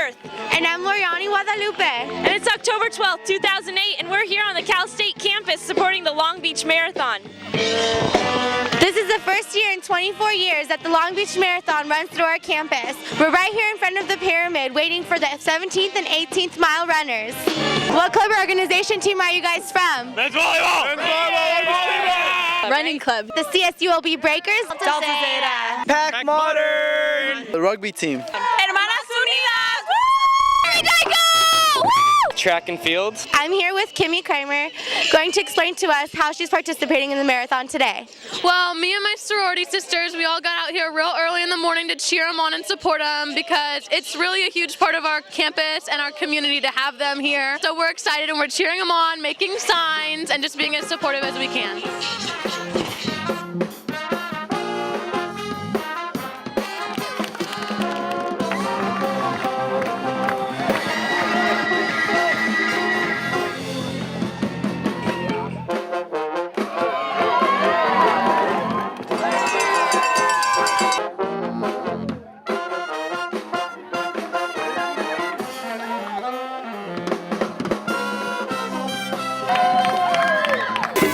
Firth. And I'm Loriani Guadalupe. And it's October 12th, 2008, and we're here on the Cal State campus supporting the Long Beach Marathon. This is the first year in 24 years that the Long Beach Marathon runs through our campus. We're right here in front of the pyramid waiting for the 17th and 18th mile runners. What club or organization team are you guys from? Men's volleyball! Men's volleyball! Running club. The CSULB Breakers? Delta Zeta. Pack Modern! The rugby team. Hermanas Unidas. Where did I go? Woo! Track and field. I'm here with Kimmy Kramer, going to explain to us how she's participating in the marathon today. Well, me and my sorority sisters, we all got out here real early in the morning to cheer them on and support them because it's really a huge part of our campus and our community to have them here. So we're excited and we're cheering them on, making signs, and just being as supportive as we can.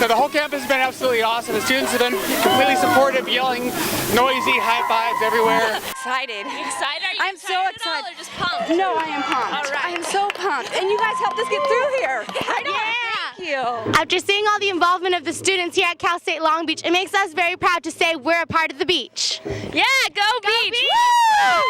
So the whole campus has been absolutely awesome. The students have been completely supportive, yelling, noisy, high fives everywhere. Excited. Excited? Are you I'm so excited excited. at all or just pumped? No, I am pumped. All right. I am so pumped. And you guys helped us get through here. I know. Thank you. After seeing all the involvement of the students here at Cal State Long Beach, it makes us very proud to say we're a part of the beach. Yeah, go Beach! Woo!